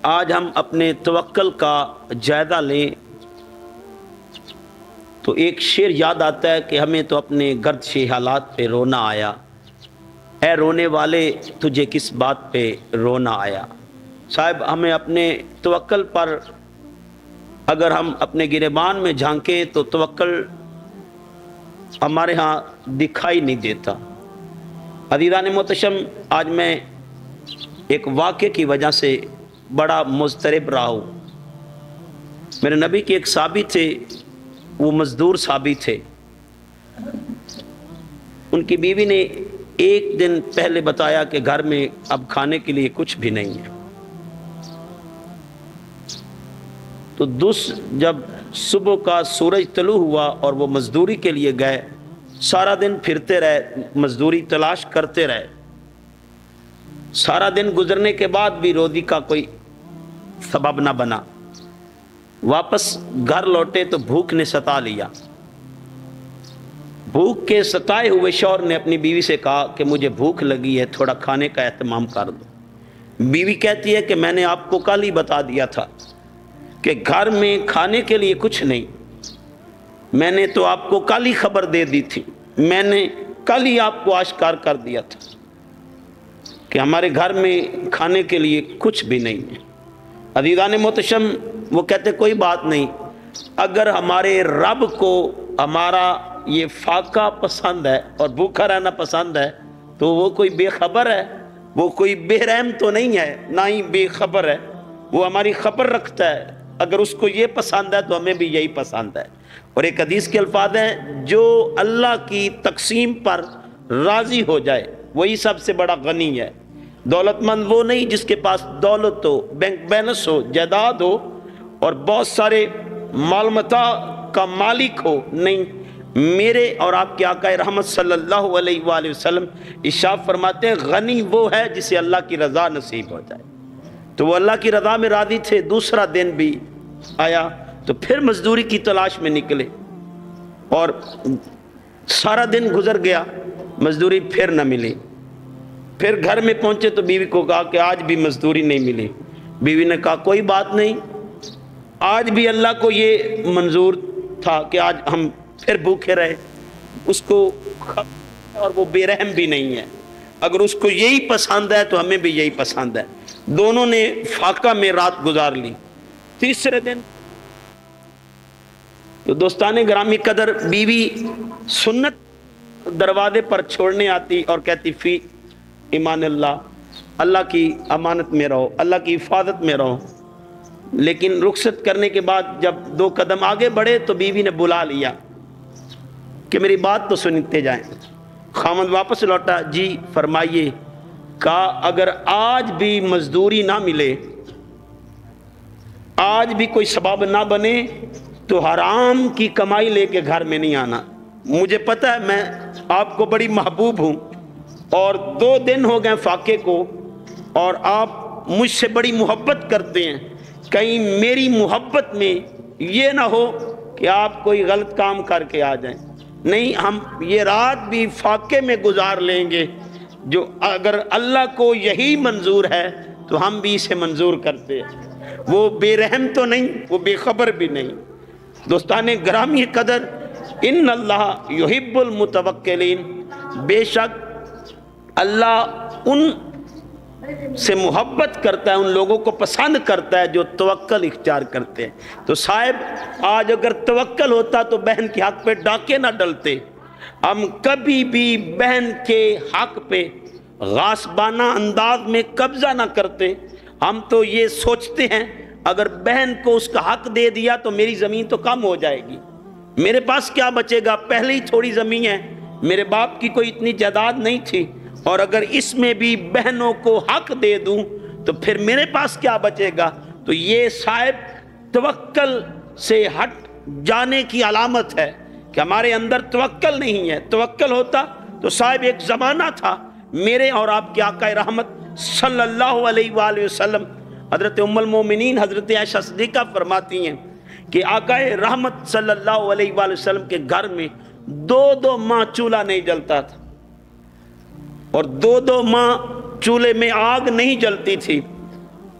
آج ہم اپنے توکل کا جائزہ لیں تو ایک شعر یاد آتا ہے کہ ہمیں تو اپنے گردش حالات پہ رونا آیا، اے رونے والے تجھے کس بات پہ رونا آیا۔ صاحب ہمیں اپنے توکل پر اگر ہم اپنے گریبان میں جھانکیں تو توکل ہمارے ہاں دکھائی نہیں دیتا۔ عزیزان محتشم، آج میں ایک واقعے کی وجہ سے بڑا مضطرب رہا ہوں۔ میرے نبی کے ایک صحابی تھے، وہ مزدور صحابی تھے۔ ان کی بیوی نے ایک دن پہلے بتایا کہ گھر میں اب کھانے کے لیے کچھ بھی نہیں ہے۔ تو جب صبح کا سورج طلوع ہوا اور وہ مزدوری کے لیے گئے، سارا دن پھرتے رہے، مزدوری تلاش کرتے رہے۔ سارا دن گزرنے کے بعد بھی روزی کا کوئی سبب نہ بنا۔ واپس گھر لوٹے تو بھوک نے ستا لیا۔ بھوک کے ستائے ہوئے شوہر نے اپنی بیوی سے کہا کہ مجھے بھوک لگی ہے، تھوڑا کھانے کا اہتمام کر دو۔ بیوی کہتی ہے کہ میں نے آپ کو کل ہی بتا دیا تھا کہ گھر میں کھانے کے لیے کچھ نہیں۔ میں نے تو آپ کو کل ہی خبر دے دی تھی، میں نے کل ہی آپ کو آشکار کر دیا تھا کہ ہمارے گھر میں کھانے کے لیے کچھ بھی نہیں ہے۔ عزیزان محتشم، وہ کہتے کوئی بات نہیں، اگر ہمارے رب کو ہمارا یہ فاقہ پسند ہے اور بھوکا رہنا پسند ہے تو وہ کوئی بے خبر ہے، وہ کوئی بے رحم تو نہیں ہے، نہ ہی بے خبر ہے، وہ ہماری خبر رکھتا ہے۔ اگر اس کو یہ پسند ہے تو ہمیں بھی یہی پسند ہے۔ اور ایک حدیث کے الفاظ ہیں، جو اللہ کی تقسیم پر راضی ہو جائے وہی سب سے بڑا غنی ہے۔ دولت مند وہ نہیں جس کے پاس دولت ہو، بینک بیلنس ہو، جائیداد ہو اور بہت سارے مال متاع کا مالک ہو، نہیں۔ میرے اور آپ کے آقا رحمت صلی اللہ علیہ وآلہ وسلم ارشاد فرماتے ہیں غنی وہ ہے جسے اللہ کی رضا نصیب ہو جائے۔ تو وہ اللہ کی رضا میں راضی تھے۔ دوسرا دن بھی آیا تو پھر مزدوری کی تلاش میں نکلے اور سارا دن گزر گیا، مزدوری پھر نہ ملی۔ پھر گھر میں پہنچے تو بیوی کو کہا کہ آج بھی مزدوری نہیں ملی۔ بیوی نے کہا کوئی بات نہیں، آج بھی اللہ کو یہ منظور تھا کہ آج ہم پھر بھوکے رہے۔ اس کو اور وہ بے رحم بھی نہیں ہے، اگر اس کو یہی پسند ہے تو ہمیں بھی یہی پسند ہے۔ دونوں نے فاقہ میں رات گزار لی۔ تیسرے دن تو دوستان گرامی قدر بیوی سنت دروازے پر چھوڑنے آتی اور کہتی فی ایمان اللہ، اللہ کی امانت میں رہو، اللہ کی حفاظت میں رہو۔ لیکن رخصت کرنے کے بعد جب 2 قدم آگے بڑھے تو بیوی نے بلا لیا کہ میری بات تو سنتے جائیں۔ خاوند واپس لوٹا، جی فرمائیے۔ کہا اگر آج بھی مزدوری نہ ملے، آج بھی کوئی سبب نہ بنے تو حرام کی کمائی لے کے گھر میں نہیں آنا۔ مجھے پتہ ہے میں آپ کو بڑی محبوب ہوں اور 2 دن ہو گئے فاقے کو اور آپ مجھ سے بڑی محبت کرتے ہیں، کہیں میری محبت میں یہ نہ ہو کہ آپ کوئی غلط کام کر کے آ جائیں۔ نہیں، ہم یہ رات بھی فاقے میں گزار لیں گے، جو اگر اللہ کو یہی منظور ہے تو ہم بھی اسے منظور کرتے ہیں۔ وہ بے رحم تو نہیں، وہ بے خبر بھی نہیں۔ دوستان گرامی قدر، ان اللہ یحب المتوکلین، بے شک اللہ ان سے محبت کرتا ہے، ان لوگوں کو پسند کرتا ہے جو توکل اختیار کرتے ہیں۔ تو صاحب آج اگر توکل ہوتا تو بہن کے حق پہ ڈاکے نہ ڈلتے، ہم کبھی بھی بہن کے حق پہ غاصبانہ انداز میں قبضہ نہ کرتے۔ ہم تو یہ سوچتے ہیں اگر بہن کو اس کا حق دے دیا تو میری زمین تو کم ہو جائے گی، میرے پاس کیا بچے گا، پہلے ہی تھوڑی زمین ہے، میرے باپ کی کوئی اتنی جائیداد نہیں تھی، اور اگر اس میں بھی بہنوں کو حق دے دوں تو پھر میرے پاس کیا بچے گا۔ تو یہ صاحب توکل سے ہٹ جانے کی علامت ہے کہ ہمارے اندر توکل نہیں ہے۔ توکل ہوتا تو صاحب ایک زمانہ تھا، میرے اور آپ کے آقا رحمت صلی اللہ علیہ وآلہ وسلم حضرت ام المومنین حضرت عائشہ صدیقہ فرماتی ہیں کہ آقا رحمت صلی اللہ علیہ وآلہ وسلم کے گھر میں 2 ماہ چولہا نہیں جلتا تھا، اور 2 ماہ چولہے میں آگ نہیں جلتی تھی۔